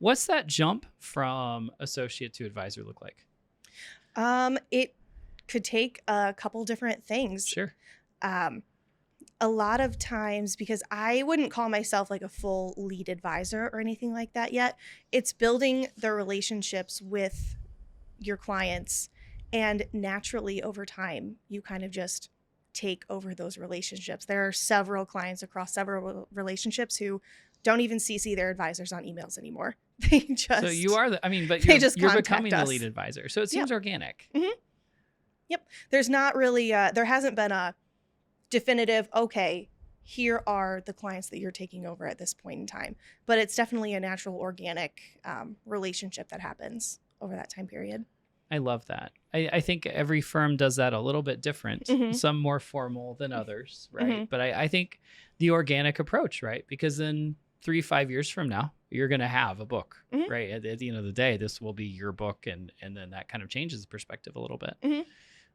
What's that jump from associate to advisor look like? It could take a couple different things. Sure. A lot of times, because I wouldn't call myself like a full lead advisor or anything like that yet, it's building the relationships with your clients. And naturally, over time, you kind of just take over those relationships. There are several clients across several relationships who don't even CC their advisors on emails anymore. They just So you are but they just you're contact becoming the us. lead advisor. So it seems organic. Yep. There's not really there hasn't been a definitive, okay, here are the clients that you're taking over at this point in time. But it's definitely a natural, organic relationship that happens over that time period. I love that. I think every firm does that a little bit different, some more formal than others, right? But I think the organic approach, right? Because then 3-5 years from now, you're going to have a book, right? At the end of the day, this will be your book. And then that kind of changes the perspective a little bit.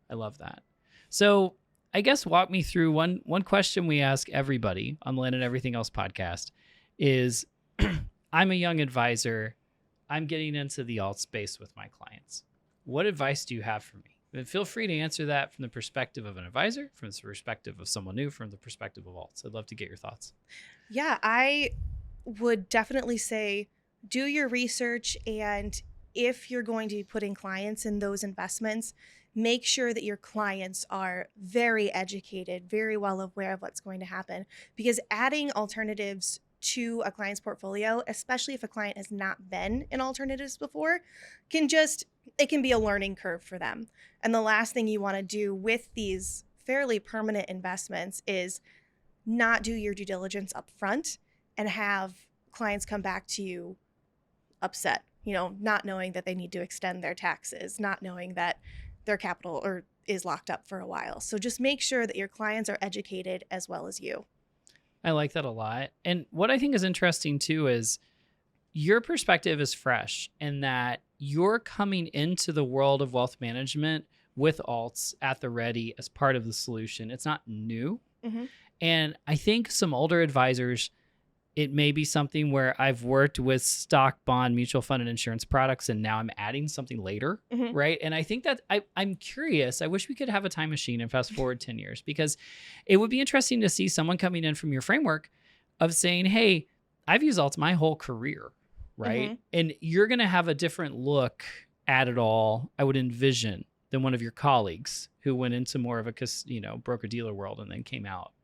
I love that. So I guess walk me through one question we ask everybody on the Land and Everything Else podcast is, I'm a young advisor. I'm getting into the alt space with my clients. What advice do you have for me? And feel free to answer that from the perspective of an advisor, from the perspective of someone new, from the perspective of alts. I'd love to get your thoughts. Yeah, I would definitely say do your research. And if you're going to be putting clients in those investments, make sure that your clients are very educated, very well aware of what's going to happen. Because adding alternatives to a client's portfolio, especially if a client has not been in alternatives before, it can be a learning curve for them. And the last thing you want to do with these fairly permanent investments is not do your due diligence up front and have clients come back to you upset, not knowing that they need to extend their taxes, not knowing that their capital is locked up for a while. So just make sure that your clients are educated as well as you. I like that a lot. And what I think is interesting too is your perspective is fresh in that you're coming into the world of wealth management with alts at the ready as part of the solution. It's not new. And I think some older advisors, it may be something where I've worked with stock, bond, mutual fund, and insurance products, and now I'm adding something later, right? And I think that I'm curious. I wish we could have a time machine and fast forward 10 years, because it would be interesting to see someone coming in from your framework of saying, hey, I've used alts my whole career, right? And you're going to have a different look at it all, I would envision, than one of your colleagues who went into more of a broker-dealer world and then came out